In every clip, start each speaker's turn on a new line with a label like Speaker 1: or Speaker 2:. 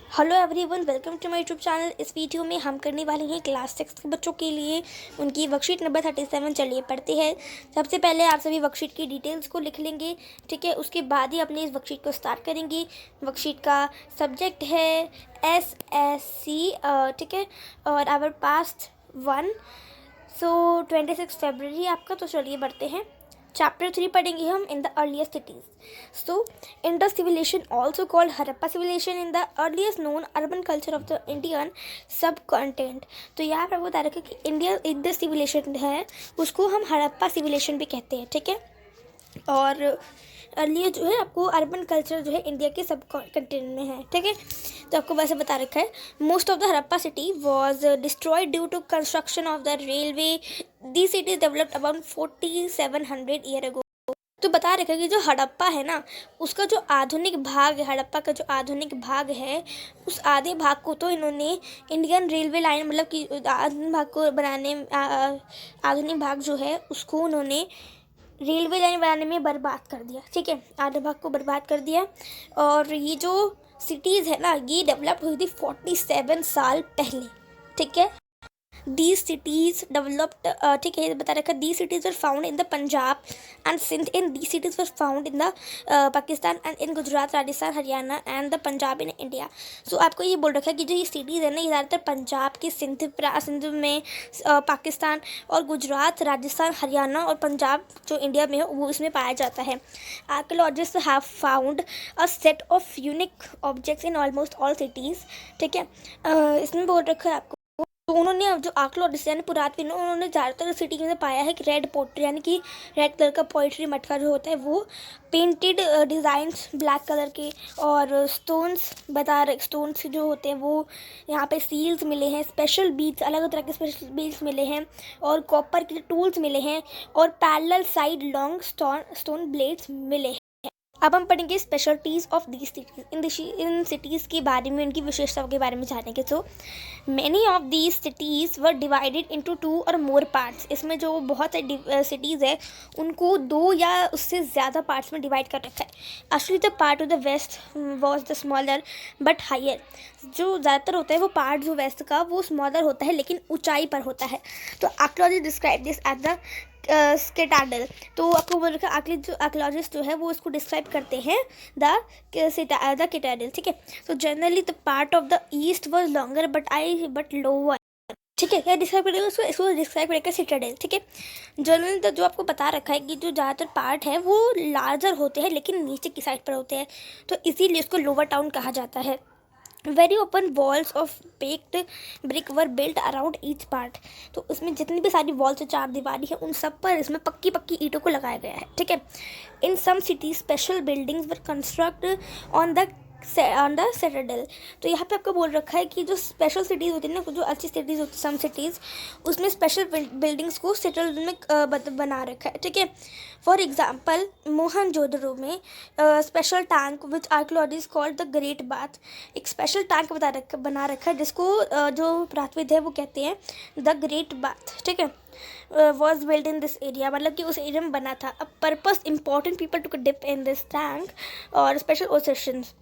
Speaker 1: Hello everyone, welcome to my YouTube channel. इस video में हम करने वाले हैं क्लास 6 के बच्चों के लिए उनकी वर्कशीट नंबर 37। चलिए पढ़ते हैं। सबसे पहले आप सभी वर्कशीट की डिटेल्स को लिख लेंगे, ठीक है। उसके बाद ही अपने इस वर्कशीट को स्टार्ट करेंगे। वर्कशीट का सब्जेक्ट है SSC, ठीक है, और आवर पास्ट 1, सो 26 फरवरी आपका। तो चलिए बढ़ते हैं। चैप्टर 3 पढ़ेंगे हम, in the earliest cities. So Indus civilization, also called Harappa civilization, in the earliest known urban culture of the Indian subcontinent. तो यहाँ पर बता रखा कि इंडिया इंडस सिविलाइजेशन है, उसको हम हड़प्पा सिविलाइजेशन भी कहते हैं, ठीक है। और अर्लियर जो है आपको अर्बन कल्चर जो है इंडिया के सब कंटिनेंट में है, ठीक है। तो आपको वैसे बता रखा है, most of the Harappa city was destroyed due to construction of the railway. The city developed about 4700 year ago. तो बता रखा है कि जो हड़प्पा है ना, उसका जो आधुनिक भाग है, हड़प्पा का जो आधुनिक भाग है, उस आधे भाग को तो इन्होंने इंडियन रेलवे लाइन, मतलब कि आधुनिक भाग को बनाने, आधुनिक भाग जो है उसको उन्होंने रेलवे लाइन बनाने में बर्बाद कर दिया, ठीक है। आधे भाग को बर्बाद कर दिया। और ये जो सिटीज़ है ना, ये डेवलप हुई थी 47 साल पहले, ठीक है। These cities developed, ठीक है, बता रखा, these cities were found in the Punjab and Sindh, and these cities were found in the Pakistan and in Gujarat, Rajasthan, Haryana and the Punjab in India. So आपको ये बोल रखा है कि जो ये सिटीज़ है ना, ये ज़्यादातर पंजाब के सिंध में, पाकिस्तान और गुजरात, राजस्थान, हरियाणा और पंजाब जो इंडिया में है वो इसमें पाया जाता है। Archaeologist have found a set of unique objects in almost all cities, ठीक है। इसमें बोल रखा है आपको, तो उन्होंने जो आर्कियोलॉजिस्ट यानी पुरातत्व, उन्होंने ज़्यादातर सिटी में पाया है कि रेड पोट्री, यानी कि रेड कलर का पोइट्री मटका जो होता है वो पेंटेड डिज़ाइंस ब्लैक कलर के, और स्टोन्स बता रहे, स्टोन्स जो होते हैं वो यहाँ पे सील्स मिले हैं, स्पेशल बीड्स, अलग अलग तरह के स्पेशल बीड्स मिले हैं, और कॉपर के टूल्स मिले हैं, और parallel side long stone blades मिले हैं। अब हम पढ़ेंगे specialities of these cities, in cities के बारे में, उनकी विशेषताओं के बारे में जानेंगे। तो many of these cities were divided into 2 और मोर पार्ट्स। इसमें जो बहुत सारी सिटीज़ है उनको 2 या उससे ज़्यादा पार्ट्स में डिवाइड कर रखा है। Actually the part of the west was the smaller but higher. जो ज़्यादातर होता है वो पार्ट जो वेस्ट का वो स्मॉलर होता है लेकिन ऊंचाई पर होता है। तो archaeologist describe this as the citadel. तो आपको बोल रखा, आर्कियोलॉजिस्ट जो है वो इसको डिस्क्राइब करते हैं द केटाडल, ठीक है। तो generally the part of the east was longer but lower, ठीक है। क्या डिस्क्राइब करेगा उसको, इसको डिस्क्राइब करेगा सिटाडेल, ठीक है। जनरली तो जो आपको बता रखा है कि जो ज़्यादातर पार्ट है वो लार्जर होते हैं लेकिन नीचे की साइड पर होते हैं, तो इसीलिए इसको लोअर टाउन कहा जाता है। Very open walls of baked brick were built around each part. तो उसमें जितनी भी सारी वॉल्स और चार दीवारी है उन सब पर इसमें पक्की पक्की ईंटों को लगाया गया है, ठीक है। In some cities special buildings were construct on the citadel. तो यहाँ पे आपको बोल रखा है कि जो स्पेशल सिटीज़ होती है ना, जो अच्छी सिटीज़ होती है, सम सिटीज़, उसमें स्पेशल बिल्डिंग्स को सेटल में बना रखा है, ठीक है। फॉर एग्जाम्पल मोहनजोदड़ो में special tank which archaeologist called the great bath. एक स्पेशल टैंक बना रखा है जिसको जो पुरातत्विद है वो कहते हैं द ग्रेट बाथ, ठीक है। Was build in this area, मतलब कि उस एरिया में बना था। A purpose important people to dip in this tank और स्पेशल ओसेशंस।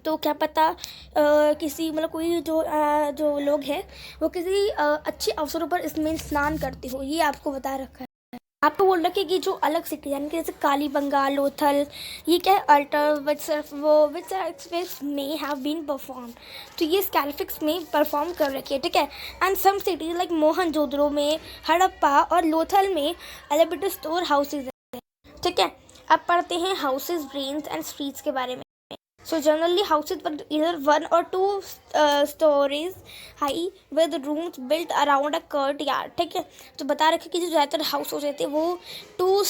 Speaker 1: तो क्या पता किसी, मतलब कोई जो लोग हैं वो किसी अच्छे अवसरों पर इसमें स्नान करते हो, ये आपको बता रखा है। आपको बोल रखे कि जो अलग सिटी यानी कि जैसे कालीबंगा, लोथल, ये क्या है, अल्टर विच में हैव बीन परफॉर्म। तो ये स्कैलफिक्स में परफॉर्म कर रखी है, ठीक है। And some cities like Mohenjodaro में, हड़प्पा और लोथल में एलिवेटेड स्टोर हाउसेज है, ठीक है। अब पढ़ते हैं हाउसेज, ड्रेन्स एंड स्ट्रीट्स के बारे में। So generally houses were either 1 or 2 stories high with rooms built around a courtyard, ठीक है। तो बता रखे कि जो ज़्यादातर हाउस होते थे वो 2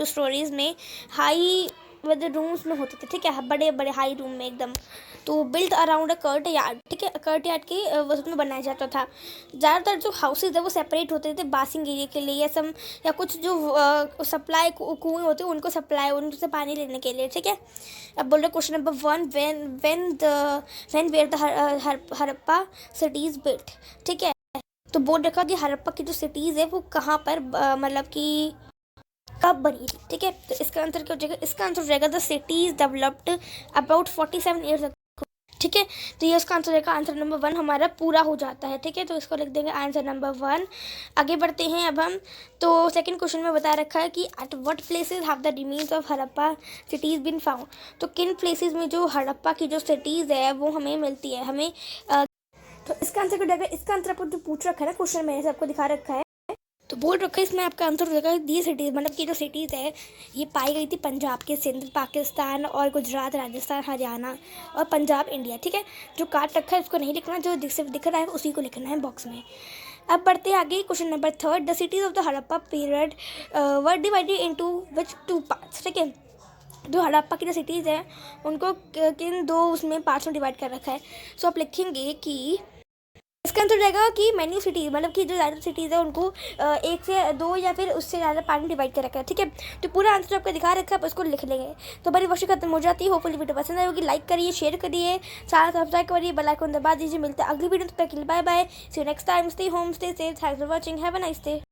Speaker 1: स्टोरीज में हाई विद रूम्स में होते थे, ठीक है, बड़े बड़े हाई रूम में एकदम। तो बिल्ट अराउंड अ कर्ट यार्ड, ठीक है, कर्ट यार्ड के वजह में बनाया जाता था। ज़्यादातर जो हाउसेज है वो सेपरेट होते थे बासिंग एरिया के लिए, या कुछ जो सप्लाई कुएँ होते हैं उनको सप्लाई, उनसे पानी लेने के लिए, ठीक है। अब बोल रहे question number 1, when were the Harappa cities built, ठीक है। तो बोल रखा कि हड़प्पा की जो सिटीज़ है वो कहाँ पर मतलब कि कब बनी थी, ठीक है। तो इसका आंसर क्या हो जाएगा, इसका आंसर हो जाएगा the cities developed about 47 years ago, ठीक है। तो ये उसका आंसर रहेगा, आंसर नंबर 1 हमारा पूरा हो जाता है, ठीक है। तो इसको लिख देंगे आंसर नंबर 1। आगे बढ़ते हैं अब हम। तो सेकंड क्वेश्चन में बता रखा है कि at what places have the remains of Harappa cities been found. तो किन प्लेसेस में जो हड़प्पा की जो सिटीज़ है वो हमें मिलती है, हमें तो इसका आंसर क्या हो जाएगा, इसका आंसर आपको जो पूछ रखा है ना क्वेश्चन मैंने आपको दिखा रखा है, तो बोल रखा है इसमें आपका आंसर हो जाएगा दी सिटीज़, मतलब कि जो सिटीज़ है ये पाई गई थी पंजाब के, सिंध पाकिस्तान, और गुजरात राजस्थान हरियाणा, और पंजाब इंडिया, ठीक है। जो काट रखा है उसको नहीं लिखना, जो दिख रहा है उसी को लिखना है बॉक्स में। अब बढ़ते हैं आगे, question number 3, the cities of the Harappa period were divided into which 2 parts, ठीक है। जो हड़प्पा की जो सिटीज़ है उनको किन 2 उसमें पार्ट्स में डिवाइड कर रखा है। सो आप लिखेंगे कि इसका आंसर रहेगा कि मेन्यू सिटीज़, मतलब कि जो ज़्यादा सिटीज़ है उनको 1 से 2 या फिर उससे ज़्यादा पार्ट में डिवाइड कर रखा है, ठीक है। तो पूरा आंसर आपको दिखा रखा है, आप उसको लिख लेंगे। तो हमारी वर्कशीट खत्म हो जाती है। होपफुली वीडियो पसंद आई होगी, लाइक करिए, शेयर करिए, चैनल सब्सक्राइब करिए, बेल आइकन दबा दीजिए। मिलते हैं अगली वीडियो, तब तक के लिए bye bye, see you next time, stay home, stay safe, thanks for watching, have a nice day.